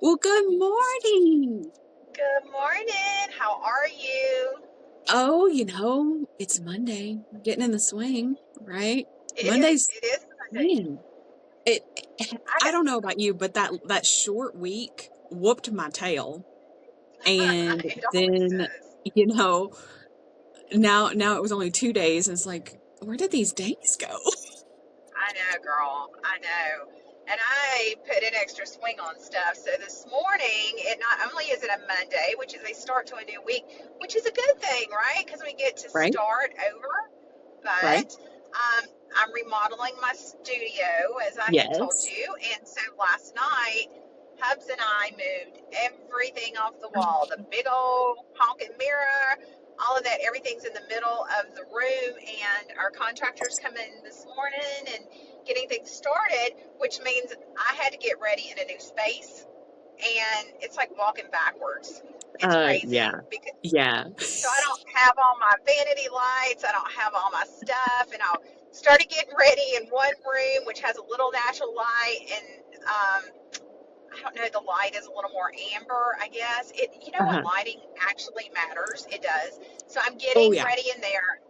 Well, good morning. Good morning. How are you? Oh, it's Monday. Getting in the swing, right? It is. Monday's, It is Sunday. man, it, I I got. don't know about you, but that short week whooped my tail. And It always then, does. you know, now it was only 2 days, and it's like, where did these days go? I know, girl. I know. And I put an extra swing on stuff. So this morning, it not only is it a Monday, which is a start to a new week, which is a good thing, right? Because we get to Right? start over. Right? But I'm remodeling my studio, as I had told Yes. you. And so last night, Hubs and I moved everything off the wall. The big old honking mirror, all of that, everything's in the middle of the room. And our contractors come in this morning and getting things started, which means I had to get ready in a new space. And it's like walking backwards. It's crazy Yeah. because Yeah. so I don't have all my vanity lights. I don't have all my stuff, and I started getting ready in one room, which has a little natural light, and I don't know. The light is a little more amber, I guess. You know what? Uh-huh. Lighting actually matters. It does. So I'm Oh, getting yeah. ready in there,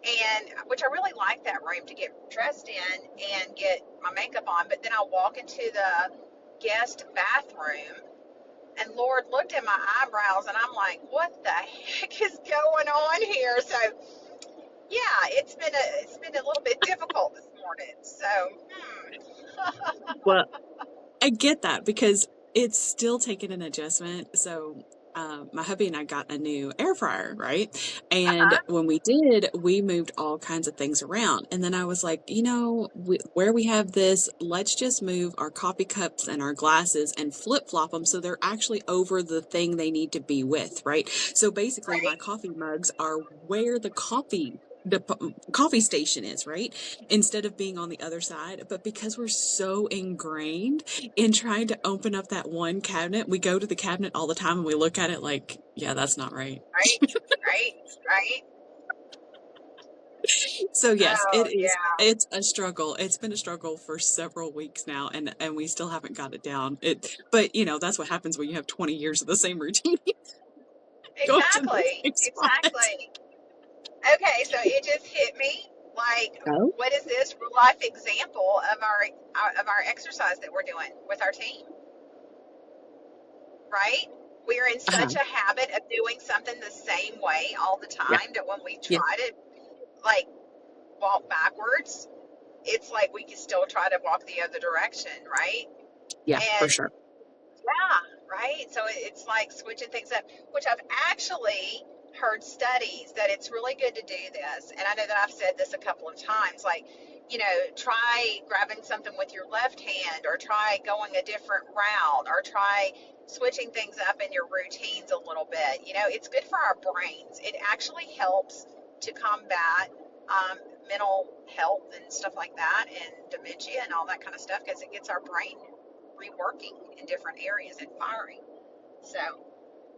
and which I really like that room to get dressed in and get my makeup on. But then I walk into the guest bathroom and Lord looked at my eyebrows, and I'm like, what the heck is going on here? So yeah, it's been a little bit difficult this morning. So Well, I get that because it's still taking an adjustment. So, my hubby and I got a new air fryer, right? And uh-huh, when we did, we moved all kinds of things around. And then I was like, where we have this, let's just move our coffee cups and our glasses and flip flop them so they're actually over the thing they need to be with, right? So basically, my right, coffee mugs are where the coffee station is, right? Instead of being on the other side. But because we're so ingrained in trying to open up that one cabinet, we go to the cabinet all the time and we look at it like, yeah, that's not right. right, right, right. So yes, Oh yeah, it's a struggle. It's been a struggle for several weeks now and we still haven't got it down. But that's what happens when you have 20 years of the same routine going to the exactly, same spot. exactly. Okay, so it just hit me like, Oh, what is this real life example of our exercise that we're doing with our team? Right? We're in uh-huh. such a habit of doing something the same way all the Yeah. time that when we Yeah. try to like walk backwards, it's like we can still try to walk the other direction, right? Yeah, for And sure. yeah, right. So it's like switching things up, which I've actually heard studies that it's really good to do this. And I know that I've said this a couple of times, like, try grabbing something with your left hand or try going a different route or try switching things up in your routines a little bit. It's good for our brains. It actually helps to combat mental health and stuff like that and dementia and all that kind of stuff because it gets our brain reworking in different areas and firing. So,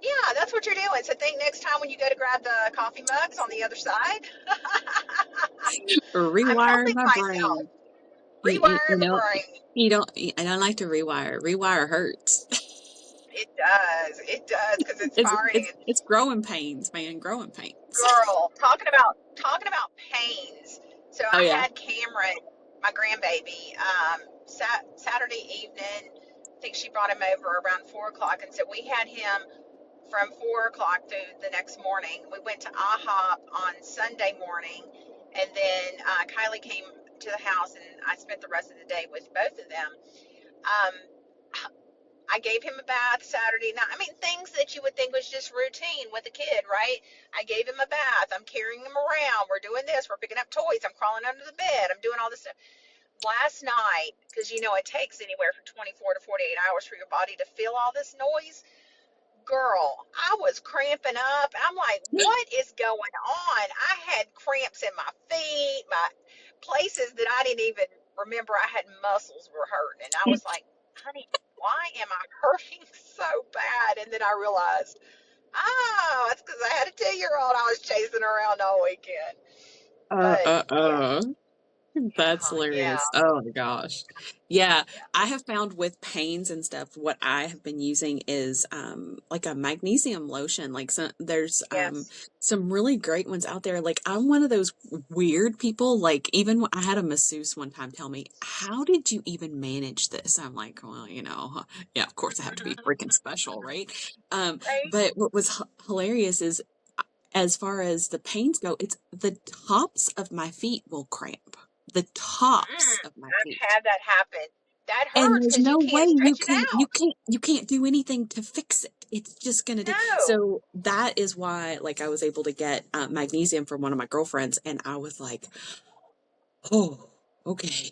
yeah, that's what you're doing. So, think next time when you go to grab the coffee mugs on the other side, I'm Rewire helping my myself. brain. You, you Rewiring the know, brain. I don't like to rewire. Rewire hurts. It does. It does because it's It's firing. it's it's growing pains, man, growing pains. Girl, talking about pains. So Oh I yeah. had Cameron, my grandbaby, Saturday evening. I think she brought him over around 4 o'clock, and so we had him from 4 o'clock through the next morning. We went to IHOP on Sunday morning, and then Kylie came to the house, and I spent the rest of the day with both of them. Um, I gave him a bath Saturday night. I mean, things that you would think was just routine with a kid, right? I gave him a bath. I'm carrying him around. We're doing this. We're picking up toys. I'm crawling under the bed. I'm doing all this stuff. Last night, because it takes anywhere from 24 to 48 hours for your body to feel all this noise. Girl, I was cramping up. I'm like, what is going on? I had cramps in my feet, my places that I didn't even remember I had muscles were hurting. And I was like, honey, why am I hurting so bad? And then I realized, oh, it's because I had a 2-year-old I was chasing around all weekend. Uh But uh yeah, uh. That's Yeah, hilarious. Oh my gosh. Yeah, yeah, I have found with pains and stuff, what I have been using is like a magnesium lotion. Like there's yes. some really great ones out there. Like I'm one of those weird people, like even I had a masseuse one time tell me, "How did you even manage this?" I'm like, "Well, yeah, of course I have to be freaking special, right?" Right? But what was hilarious is as far as the pains go, it's the tops of my feet will cramp. The tops of my I've feet. had that happen. That And hurts there's because you no way can't you stretch it can you out. can't you can't do anything to fix it. It's just gonna do. No. So that is why like I was able to get magnesium from one of my girlfriends and I was like, "Oh, okay.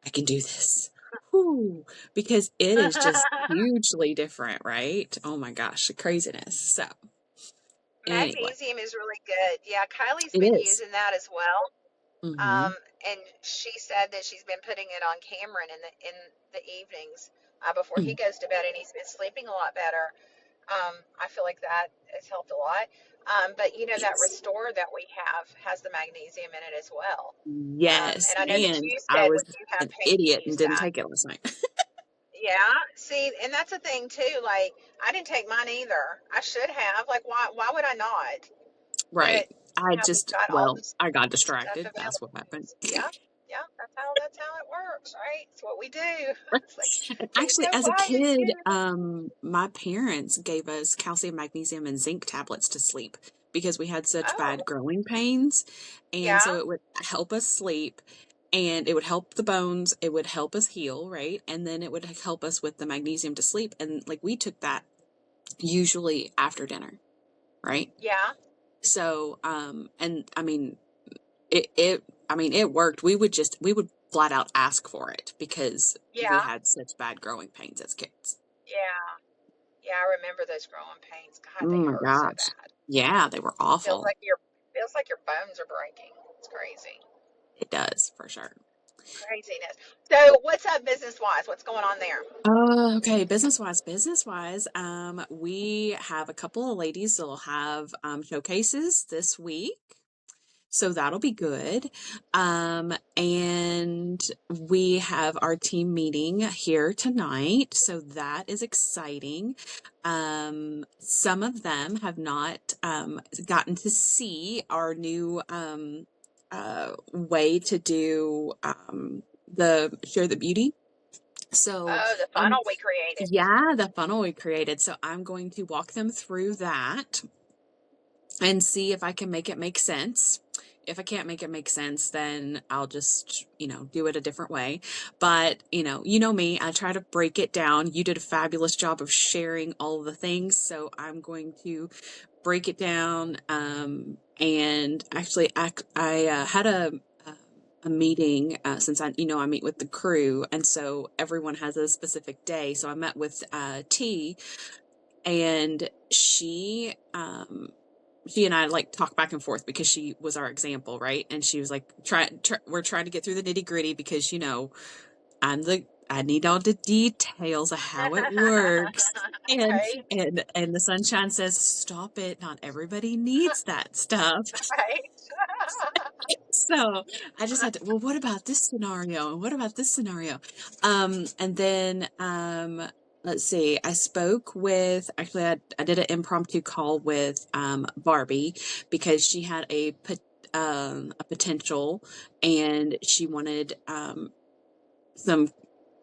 I can do this." Whew, because it is just hugely different, right? Oh my gosh, the craziness. So, anyway, Magnesium is really good. Yeah, Kylie's it been is. using that as well. Mhm. And she said that she's been putting it on Cameron in the evenings before he goes to bed, and he's been sleeping a lot better. I feel like that has helped a lot. But that Yes. Restore that we have has the magnesium in it as well. Yes, And I know that and you I said was when you have an pain, idiot you and use didn't that. take it last night. Yeah, see, and that's a thing too. Like, I didn't take mine either. I should have. Like, why would I not? Right. But I we've just, got all well, this I got stuff distracted. That's available. what happened. Yeah, yeah, that's how it works, right? It's what we do. It's like And there's actually, no as a why in kid, you. my parents gave us calcium, magnesium, and zinc tablets to sleep because we had such bad Oh, growing pains. And yeah, so it would help us sleep and it would help the bones. It would help us heal, right? And then it would help us with the magnesium to sleep. And like we took that usually after dinner, right? yeah, So, and I mean, it worked. We would flat out ask for it because we yeah, had such bad growing pains as kids. yeah, yeah. I remember those growing pains. God, Oh they my hurt so gosh. bad. Yeah, they were Feels awful. like your bones are breaking. It's crazy. It does for sure. Craziness. So, what's up business wise? What's going on there? Okay, business wise, we have a couple of ladies that'll have showcases this week. So that'll be good. And we have our team meeting here tonight. So that is exciting. Some of them have not gotten to see our new way to do the share the beauty. So Oh, the I'm, funnel we created. yeah, the funnel we created. So I'm going to walk them through that and see if I can make it make sense. If I can't make it make sense, then I'll just, do it a different way. But, you know me, I try to break it down. You did a fabulous job of sharing all of the things. So I'm going to break it down. And actually, I had a meeting since I meet with the crew. And so everyone has a specific day. So I met with T and she and I like talk back and forth because she was our example, right? And she was like, we're trying to get through the nitty gritty because I need all the details of how it works. And Right, and the sunshine says, stop it. Not everybody needs that stuff. right. So I just had to, well, what about this scenario? And what about this scenario? And then, let's see, I spoke with, actually, I did an impromptu call with, Barbie because she had a potential and she wanted, some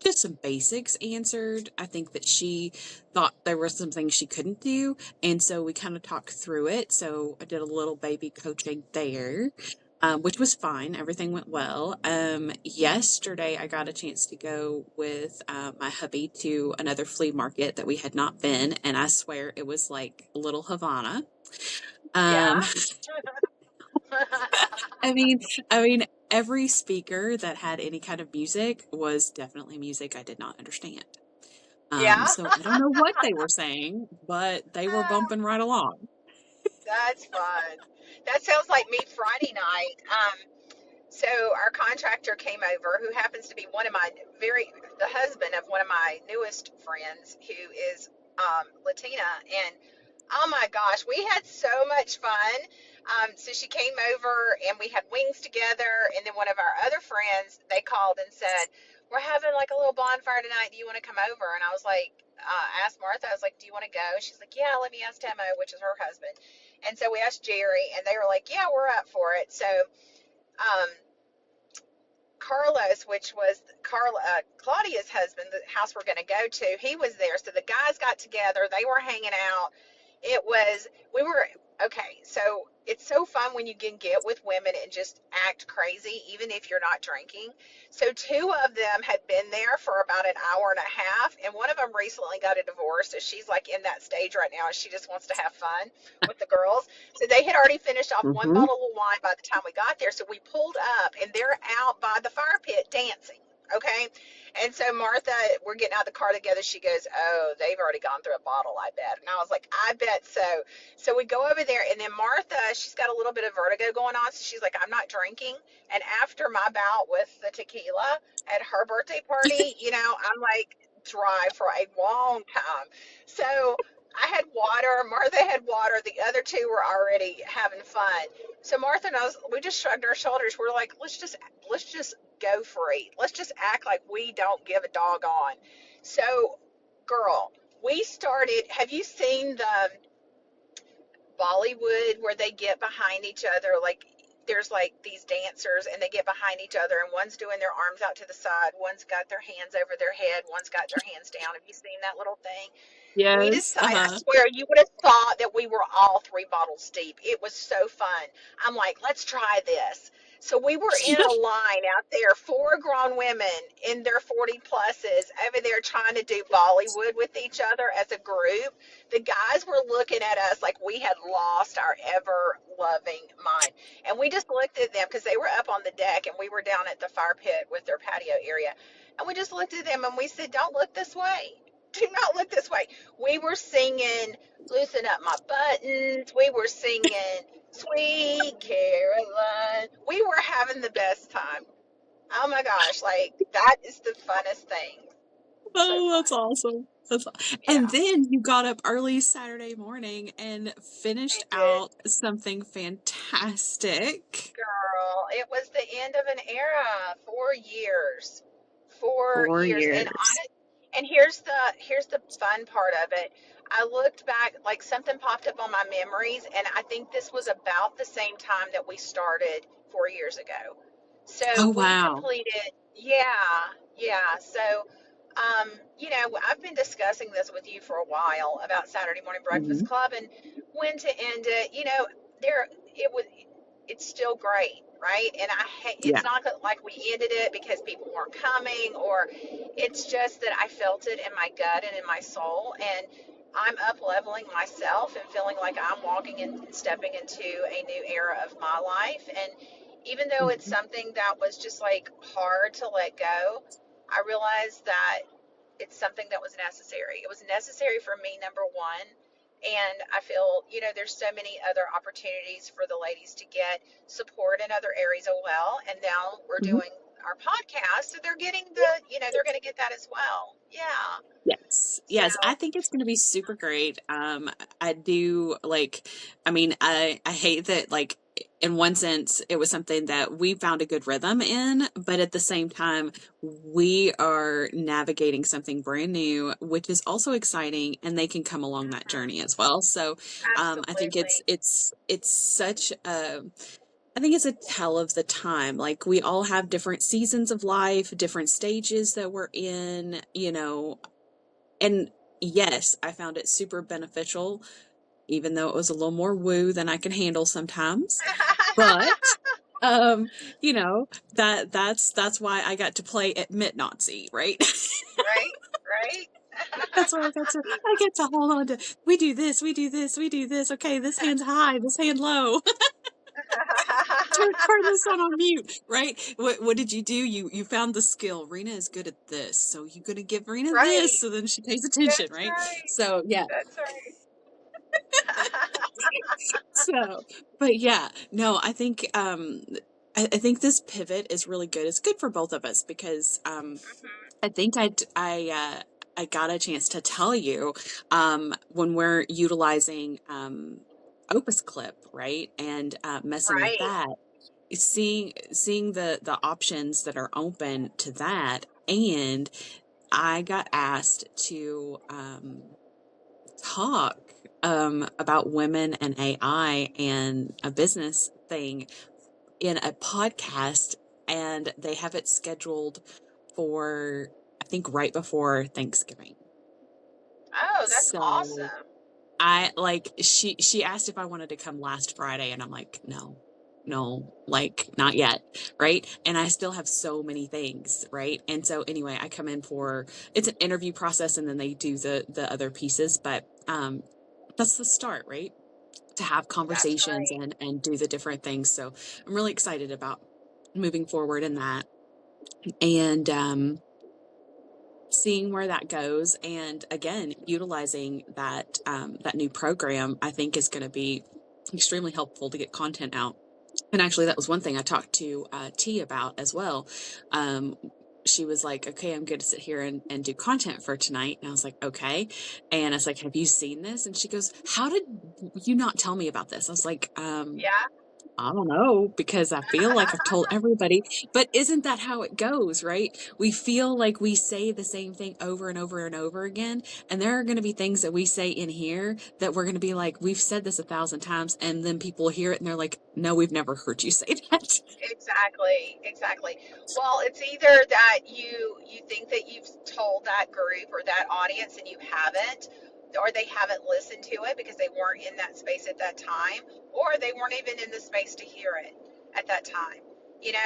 just some basics answered. I think that she thought there were some things she couldn't do. And so we kind of talked through it. So I did a little baby coaching there, which was fine. Everything went well. Yesterday, I got a chance to go with my hubby to another flea market that we had not been. And I swear it was like Little Havana. Um, Yeah. I mean, I mean, every speaker that had any kind of music was definitely music I did not understand. Yeah. So I don't know what they were saying, but they were bumping right along. That's fun. That sounds like me Friday night. So our contractor came over, who happens to be the husband of one of my newest friends, who is Latina, and oh my gosh, we had so much fun. So she came over and we had wings together. And then one of our other friends, they called and said, "We're having like a little bonfire tonight. Do you want to come over?" And I was like, asked Martha, I was like, "Do you want to go?" She's like, "Yeah, let me ask Temo," which is her husband. And so we asked Jerry, and they were like, "Yeah, we're up for it." So, um, Carlos, which was Claudia's husband, the house we're going to go to, he was there. So the guys got together. They were hanging out. It was, we were, okay, so it's so fun when you can get with women and just act crazy, even if you're not drinking. So two of them had been there for about an hour and a half, and one of them recently got a divorce. So she's like in that stage right now, and she just wants to have fun with the girls. So they had already finished off one Mm-hmm. bottle of wine by the time we got there. So we pulled up, and they're out by the fire pit dancing. Okay. And so Martha, we're getting out of the car together. She goes, "Oh, they've already gone through a bottle, I bet." And I was like, "I bet so." So we go over there, and then Martha, she's got a little bit of vertigo going on. So she's like, "I'm not drinking." And after my bout with the tequila at her birthday party, I'm like dry for a long time. So I had water. Martha had water. The other two were already having fun. So Martha and I, we just shrugged our shoulders. We're like, let's just go free. Let's just act like we don't give a doggone. So, girl, we started. Have you seen the Bollywood where they get behind each other? Like, there's like these dancers and they get behind each other, and one's doing their arms out to the side, one's got their hands over their head, one's got their hands down. Have you seen that little thing? We Yes. decided, I Uh-huh. swear, you would have thought that we were all three bottles deep. It was so fun. I'm like, let's try this. So we were in a line out there, four grown women in their 40 pluses over there trying to do Bollywood with each other as a group. The guys were looking at us like we had lost our ever loving mind. And we just looked at them because they were up on the deck and we were down at the fire pit with their patio area. And we just looked at them and we said, "Don't look this way. Do not look this way." We were singing "Loosen Up My Buttons." We were singing "Sweet Caroline." We were having the best time. Oh my gosh, like that is the funnest thing. So Oh, that's fun. awesome. And Yeah, then you got up early Saturday morning and I finished did. out something fantastic. Girl, it was the end of an era. 4 years. four 4 years. years. And here's the fun part of it. I looked back, like something popped up on my memories, and I think this was about the same time that we started 4 years ago. Oh, So we wow. completed, yeah, yeah. So I've been discussing this with you for a while about Saturday Morning Breakfast Hmm. Club and when to end it. There it was it's still great, right? And Yeah. it's not like we ended it because people weren't coming, or it's just that I felt it in my gut and in my soul, and I'm up leveling myself and feeling like I'm walking and stepping into a new era of my life. And even though it's Hmm. something that was just like hard to let go, I realized that it's something that was necessary. It was necessary for me, number one. And I feel, there's so many other opportunities for the ladies to get support in other areas as well. And now we're Hmm. doing our podcast, so they're getting they're going to get that as well. Yeah. Yes. So, Yes. I think it's going to be super great. I do like, I mean, I hate that, like, in one sense, it was something that we found a good rhythm in, but at the same time, we are navigating something brand new, which is also exciting, and they can come along that mhm, journey as well. So, I think absolutely. it's such a, I think it's a tell of the time. Like, we all have different seasons of life, different stages that we're in, and yes, I found it super beneficial, even though it was a little more woo than I can handle sometimes. But um, that's why I got to play at Nazi, right? Right, right. That's why I get to hold on to, we do this, we do this, we do this. Okay, this hand's high, this hand low. Turn this on mute, right? What did you do? You found the skill. Rena is good at this, so you're gonna give Rena this, Right. so then she pays attention, That's right? right. So yeah, That's right. so, but yeah, no, I think this pivot is really good. It's good for both of us because Mhm. I think I got a chance to tell you when we're utilizing Opus Clip, right? And messing with Right. that, seeing the options that are open to that. And I got asked to talk about women and AI and a business thing in a podcast, and they have it scheduled for, I think, right before Thanksgiving. Oh, that's So awesome. I like she asked if I wanted to come last Friday, and I'm like, no, no, like not yet, right? And I still have so many things, right? And so anyway, I come in for, it's an interview process, and then they do the other pieces, but that's the start, right? To have That's conversations right. and do the different things. So I'm really excited about moving forward in that, and seeing where that goes. And again, utilizing that new program, I think is going to be extremely helpful to get content out. And actually, that was one thing I talked to T about as well. Um, she was like, okay, I'm going to sit here and do content for tonight. And I was like, okay. And I was like, have you seen this? And she goes, how did you not tell me about this? I was like, Yeah. I don't know, because I feel like I've told everybody, but isn't that how it goes, right? We feel like we say the same thing over and over and over again. And there are going to be things that we say in here that we're going to be like, we've said this 1,000 times. And then people hear it and they're like, no, we've never heard you say that. Exactly, exactly. Well, it's either that you think that you've told that group or that audience and you haven't, or they haven't listened to it because they weren't in that space at that time, or they weren't even in the space to hear it at that time.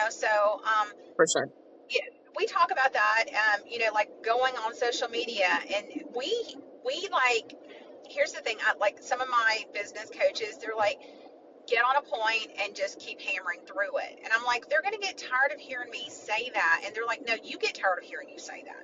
So For sure. yeah, we talk about that. Like going on social media, and we like. Here's the thing. Like some of my business coaches, they're like, get on a point and just keep hammering through it. And I'm like, they're going to get tired of hearing me say that. And they're like, no, you get tired of hearing you say that.